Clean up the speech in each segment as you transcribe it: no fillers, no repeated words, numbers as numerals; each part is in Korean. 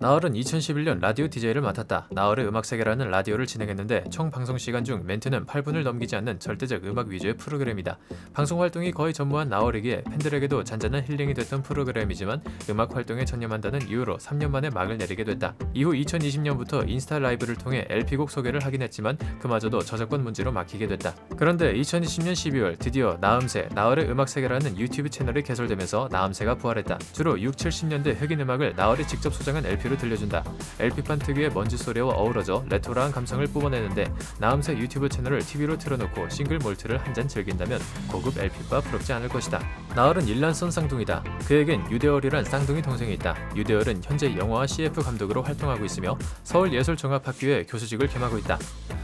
나얼은 2011년 라디오 DJ를 맡았다. 나얼의 음악세계라는 라디오를 진행했는데 총 방송 시간 중 멘트는 8분을 넘기지 않는 절대적 음악 위주의 프로그램이다. 방송 활동이 거의 전무한 나얼에게 팬들에게도 잔잔한 힐링이 됐던 프로그램이지만 음악 활동에 전념한다는 이유로 3년 만에 막을 내리게 됐다. 이후 2020년부터 인스타 라이브를 통해 LP곡 소개를 하긴 했지만 그마저도 저작권 문제로 막히게 됐다. 그런데 2020년 12월 드디어 나음새, 나얼의 음악세계라는 유튜브 채널이 개설되면서 나음새가 부활했다. 주로 6, 70년대 흑인 음악을 나얼이 직접 소장한 LP로 들려준다. LP판 특유의 먼지 소리와 어우러져 레토라한 감성을 뿜어내는데 나음새 유튜브 채널을 TV로 틀어놓고 싱글 몰트를 한 잔 즐긴다면 고급 LP바 부럽지 않을 것이다. 나얼은 일란성 쌍둥이다. 그에겐 유대열이란 쌍둥이 동생이 있다. 유대열은 현재 영화와 CF 감독으로 활동하고 있으며 서울예술종합학교에 교수직을 겸하고 있다.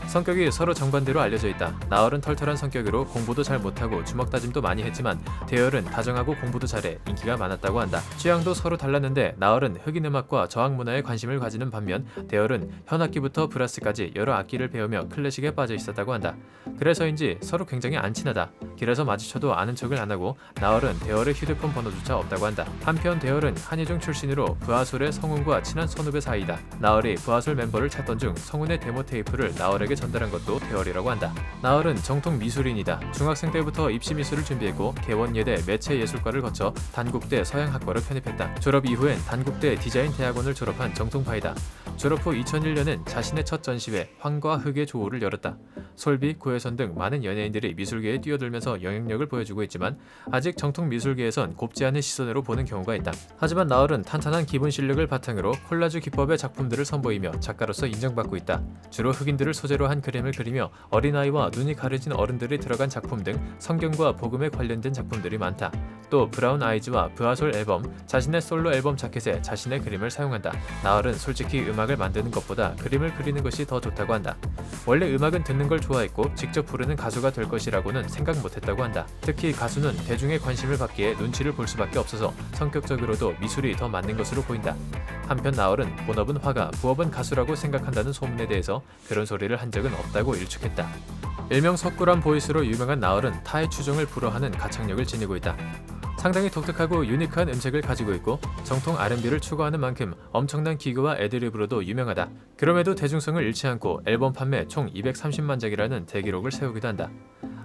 성격이 서로 정반대로 알려져 있다. 나얼은 털털한 성격으로 공부도 잘 못하고 주먹다짐도 많이 했지만 대열은 다정하고 공부도 잘해 인기가 많았다고 한다. 취향도 서로 달랐는데 나얼은 흑인 음악과 저항 문화에 관심을 가지는 반면 대열은 현악기부터 브라스까지 여러 악기를 배우며 클래식에 빠져 있었다고 한다. 그래서인지 서로 굉장히 안 친하다. 길에서 마주쳐도 아는 척을 안 하고 나얼은 대열의 휴대폰 번호조차 없다고 한다. 한편 대열은 한예종 출신으로 부하솔의 성훈과 친한 선후배 사이다. 나얼이 부하솔 멤버를 찾던 중 성훈의 데모 테이프를 나얼에게 전달한 것도 대열이라고 한다. 나얼은 정통 미술인이다. 중학생 때부터 입시미술을 준비했고 개원예대 매체예술과를 거쳐 단국대 서양학과를 편입했다. 졸업 이후엔 단국대 디자인 대학원을 졸업한 정통파이다. 졸업 후 2001년엔 자신의 첫 전시회 황과 흑의 조우를 열었다. 솔비, 고혜선 등 많은 연예인들이 미술계에 뛰어들면서 영향력을 보여주고 있지만 아직 정통 미술계에선 곱지 않은 시선으로 보는 경우가 있다. 하지만 나얼은 탄탄한 기본 실력을 바탕으로 콜라주 기법의 작품들을 선보이며 작가로서 인정받고 있다. 주로 흑인들을 소재로 한 그림을 그리며 어린아이와 눈이 가려진 어른들이 들어간 작품 등 성경과 복음에 관련된 작품들이 많다. 또 브라운 아이즈와 부하솔 앨범, 자신의 솔로 앨범 자켓에 자신의 그림을 사용한다. 나얼은 솔직히 음악을 만드는 것보다 그림을 그리는 것이 더 좋다고 한다. 원래 음악은 듣는 걸 좋아했고 직접 부르는 가수가 될 것이라고는 생각 못했다고 한다. 특히 가수는 대중의 관심을 받기에 눈치를 볼 수밖에 없어서 성격적으로도 미술이 더 맞는 것으로 보인다. 한편 나얼은 본업은 화가, 부업은 가수라고 생각한다는 소문에 대해서 그런 소리를 한 적은 없다고 일축했다. 일명 석굴암 보이스로 유명한 나얼은 타의 추종을 불허하는 가창력을 지니고 있다. 상당히 독특하고 유니크한 음색을 가지고 있고 정통 R&B를 추구하는 만큼 엄청난 기교와 애드리브로도 유명하다. 그럼에도 대중성을 잃지 않고 앨범 판매 총 230만 장이라는 대기록을 세우기도 한다.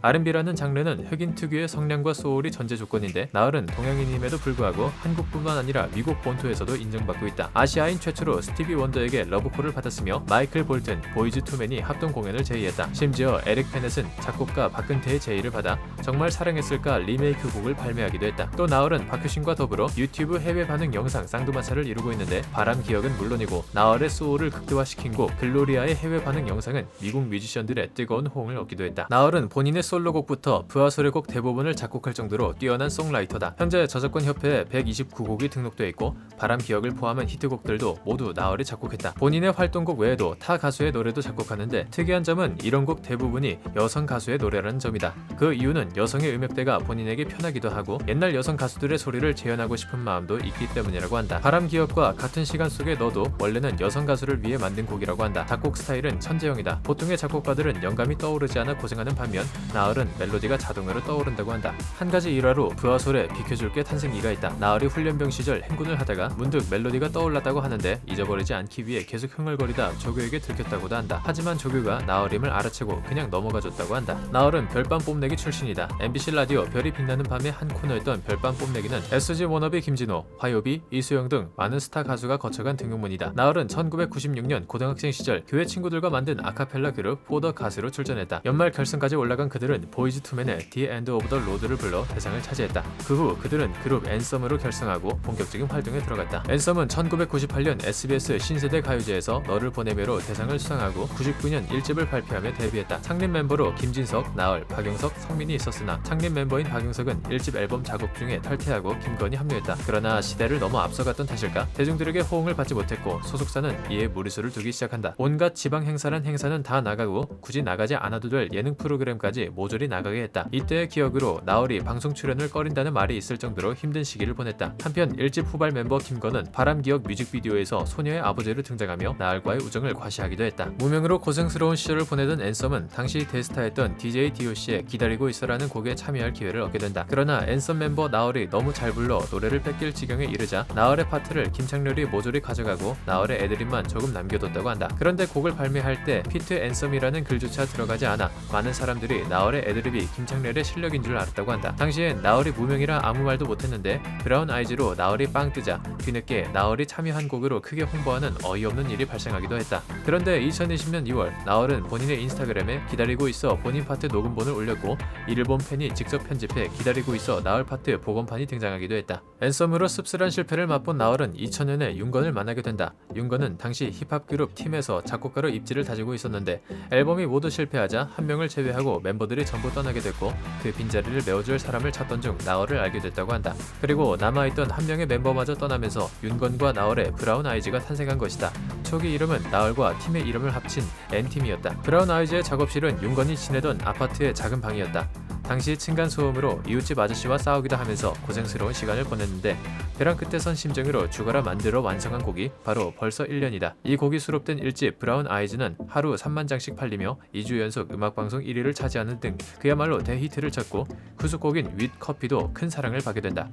R&B라는 장르는 흑인 특유의 성량과 소울이 전제 조건인데 나얼은 동양인임에도 불구하고 한국뿐만 아니라 미국 본토에서도 인정받고 있다. 아시아인 최초로 스티비 원더에게 러브콜을 받았으며 마이클 볼튼, 보이즈 투맨이 합동 공연을 제의했다. 심지어 에릭 페넷은 작곡가 박근태의 제의를 받아 정말 사랑했을까 리메이크 곡을 발매하기도 했다. 또 나얼은 박효신과 더불어 유튜브 해외 반응 영상 쌍두마차를 이루고 있는데 바람 기억은 물론이고 나얼의 소울을 극대화시킨 곡 글로리아의 해외 반응 영상은 미국 뮤지션들의 뜨거운 호응을 얻기도 했다. 나얼은 본인의 솔로곡부터 부하솔의 곡 대부분을 작곡할 정도로 뛰어난 송라이터다. 현재 저작권협회에 129곡이 등록돼 있고 바람 기억을 포함한 히트곡들도 모두 나얼이 작곡했다. 본인의 활동곡 외에도 타 가수의 노래도 작곡하는데 특이한 점은 이런 곡 대부분이 여성 가수의 노래라는 점이다. 그 이유는 여성의 음역대가 본인에게 편하기도 하고 옛날 여성 가수들의 소리를 재현하고 싶은 마음도 있기 때문이라고 한다. 바람 기억과 같은 시간 속에 너도 원래는 여성 가수를 위해 만든 곡이라고 한다. 작곡 스타일은 천재형이다. 보통의 작곡가들은 영감이 떠오르지 않아 고생하는 반면 나얼은 멜로디가 자동으로 떠오른다고 한다. 한 가지 일화로 부하솔에 비켜줄게 탄생기가 있다. 나얼이 훈련병 시절 행군을 하다가 문득 멜로디가 떠올랐다고 하는데 잊어버리지 않기 위해 계속 흥얼거리다 조교에게 들켰다고도 한다. 하지만 조교가 나얼임을 알아채고 그냥 넘어가줬다고 한다. 나얼은 별밤 뽐내기 출신이다. MBC 라디오 별이 빛나는 밤의 한 코너였던 별밤 뽐내기는 SG 워너비 김진호, 화요비, 이수영 등 많은 스타 가수가 거쳐간 등용문이다. 나얼은 1996년 고등학생 시절 교회 친구들과 만든 아카펠라 그룹 포더 가수로 출전했다. 연말 결승까지 올라간 그들은 보이즈 투맨의 The End of the Road를 불러 대상을 차지했다. 그 후 그들은 그룹 앤썸으로 결성하고 본격적인 활동에 들어갔다. 앤썸은 1998년 SBS 신세대 가요제에서 너를 보내며로 대상을 수상하고 99년 1집을 발표하며 데뷔했다. 창립 멤버로 김진석, 나얼, 박영석, 성민이 있었으나 창립 멤버인 박영석은 1집 앨범 작업 중에 탈퇴하고 김건희 합류했다. 그러나 시대를 너무 앞서갔던 탓일까? 대중들에게 호응을 받지 못했고 소속사는 이에 무리수를 두기 시작한다. 온갖 지방 행사란 행사는 다 나가고 굳이 나가지 않아도 될 예능 프로그램까지 모조리 나가게 했다. 이때의 기억으로 나얼이 방송 출연을 꺼린다는 말이 있을 정도로 힘든 시기를 보냈다. 한편 1집 후발 멤버 김건은 바람기억 뮤직비디오에서 소녀의 아버지로 등장하며 나얼과의 우정을 과시하기도 했다. 무명으로 고생스러운 시절을 보내던 앤썸은 당시 대스타였던 DJ DOC의 기다리고 있어라는 곡에 참여할 기회를 얻게 된다. 그러나 앤썸 멤버 멤버 나얼이 너무 잘 불러 노래를 뺏길 지경에 이르자 나얼의 파트를 김창렬이 모조리 가져가고 나얼의 애드립만 조금 남겨뒀다고 한다. 그런데 곡을 발매할 때 피트 앤썸이라는 글조차 들어가지 않아 많은 사람들이 나얼의 애드립이 김창렬의 실력인 줄 알았다고 한다. 당시엔 나얼이 무명이라 아무 말도 못했는데 브라운 아이즈로 나얼이 빵 뜨자 뒤늦게 나얼이 참여한 곡으로 크게 홍보하는 어이없는 일이 발생하기도 했다. 그런데 2020년 2월 나얼은 본인의 인스타그램에 기다리고 있어 본인 파트 녹음본을 올렸고 이를 본 팬이 직접 편집해 기다리고 있어 나얼 파트 복원판이 등장하기도 했다. 앤썸으로 씁쓸한 실패를 맛본 나얼은 2000년에 윤건을 만나게 된다. 윤건은 당시 힙합 그룹 팀에서 작곡가로 입지를 다지고 있었는데 앨범이 모두 실패하자 한 명을 제외하고 멤버들이 전부 떠나게 됐고 그 빈자리를 메워줄 사람을 찾던 중 나얼을 알게 됐다고 한다. 그리고 남아있던 한 명의 멤버마저 떠나면서 윤건과 나얼의 브라운 아이즈가 탄생한 것이다. 초기 이름은 나얼과 팀의 이름을 합친 N팀이었다. 브라운 아이즈의 작업실은 윤건이 지내던 아파트의 작은 방이었다. 당시 층간소음으로 이웃집 아저씨와 싸우기도 하면서 고생스러운 시간을 보냈는데 벼랑 끝에 선 심정으로 죽어라 만들어 완성한 곡이 바로 벌써 1년이다. 이 곡이 수록된 1집 브라운 아이즈는 하루 3만 장씩 팔리며 2주 연속 음악방송 1위를 차지하는 등 그야말로 대히트를 쳤고 후속곡인 윗 커피도 큰 사랑을 받게 된다.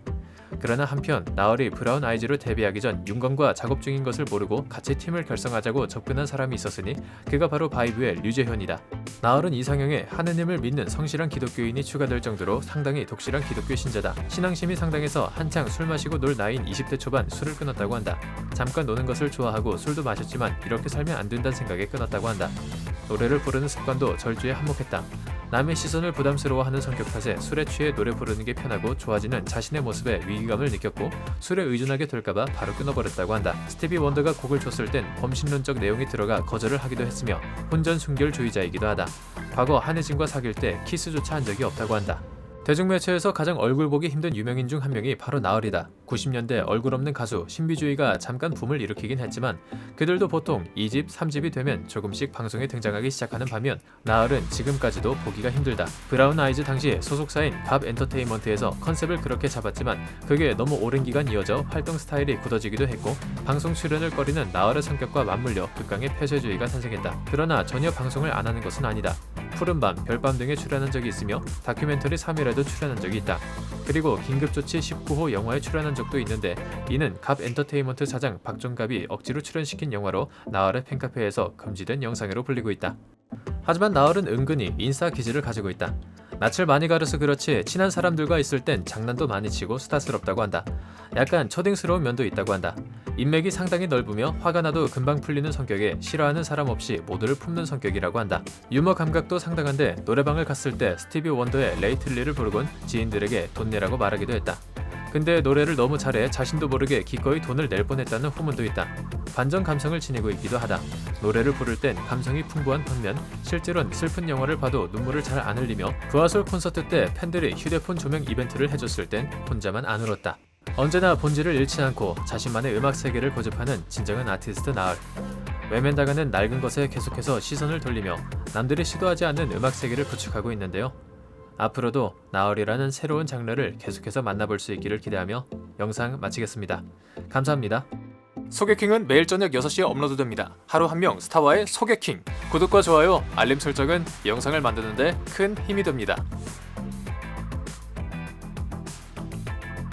그러나 한편 나얼이 브라운 아이즈로 데뷔하기 전 윤건과 작업 중인 것을 모르고 같이 팀을 결성하자고 접근한 사람이 있었으니 그가 바로 바이브의 류재현이다. 나얼은 이상형에 하느님을 믿는 성실한 기독교인이 추가될 정도로 상당히 독실한 기독교 신자다. 신앙심이 상당해서 한창 술 마시고 놀 나이인 20대 초반 술을 끊었다고 한다. 잠깐 노는 것을 좋아하고 술도 마셨지만 이렇게 살면 안 된다는 생각에 끊었다고 한다. 노래를 부르는 습관도 절주에 한몫했다. 남의 시선을 부담스러워하는 성격 탓에 술에 취해 노래 부르는 게 편하고 좋아지는 자신의 모습에 위기감을 느꼈고 술에 의존하게 될까봐 바로 끊어버렸다고 한다. 스티비 원더가 곡을 줬을 땐 범신론적 내용이 들어가 거절을 하기도 했으며 혼전순결주의자이기도 하다. 과거 한혜진과 사귈 때 키스조차 한 적이 없다고 한다. 대중매체에서 가장 얼굴 보기 힘든 유명인 중 한 명이 바로 나얼이다. 90년대 얼굴 없는 가수 신비주의가 잠깐 붐을 일으키긴 했지만 그들도 보통 2집, 3집이 되면 조금씩 방송에 등장하기 시작하는 반면 나얼은 지금까지도 보기가 힘들다. 브라운 아이즈 당시 소속사인 갑 엔터테인먼트에서 컨셉을 그렇게 잡았지만 그게 너무 오랜 기간 이어져 활동 스타일이 굳어지기도 했고 방송 출연을 꺼리는 나얼의 성격과 맞물려 극강의 폐쇄주의가 탄생했다. 그러나 전혀 방송을 안 하는 것은 아니다. 푸른밤, 별밤 등에 출연한 적이 있으며 다큐멘터리 3일에도 출연한 적이 있다. 그리고 긴급조치 19호 영화에 출연한 적도 있는데 이는 갑 엔터테인먼트 사장 박종갑이 억지로 출연시킨 영화로 나얼의 팬카페에서 금지된 영상으로 불리고 있다. 하지만 나얼은 은근히 인싸 기질을 가지고 있다. 낯을 많이 가려서 그렇지 친한 사람들과 있을 땐 장난도 많이 치고 수다스럽다고 한다. 약간 초딩스러운 면도 있다고 한다. 인맥이 상당히 넓으며 화가 나도 금방 풀리는 성격에 싫어하는 사람 없이 모두를 품는 성격이라고 한다. 유머 감각도 상당한데 노래방을 갔을 때 스티비 원더의 레이틀리를 부르곤 지인들에게 돈 내라고 말하기도 했다. 근데 노래를 너무 잘해 자신도 모르게 기꺼이 돈을 낼 뻔했다는 후문도 있다. 반전 감성을 지니고 있기도 하다. 노래를 부를 땐 감성이 풍부한 반면 실제로는 슬픈 영화를 봐도 눈물을 잘 안 흘리며 부하솔 콘서트 때 팬들이 휴대폰 조명 이벤트를 해줬을 땐 혼자만 안 울었다. 언제나 본질을 잃지 않고 자신만의 음악 세계를 고집하는 진정한 아티스트 나얼. 외면당하는 낡은 것에 계속해서 시선을 돌리며 남들이 시도하지 않는 음악 세계를 구축하고 있는데요. 앞으로도 나얼이라는 새로운 장르를 계속해서 만나볼 수 있기를 기대하며 영상 마치겠습니다. 감사합니다. 소개킹은 매일 저녁 6시에 업로드됩니다. 하루 한 명 스타와의 소개킹. 구독과 좋아요, 알림 설정은 영상을 만드는데 큰 힘이 됩니다.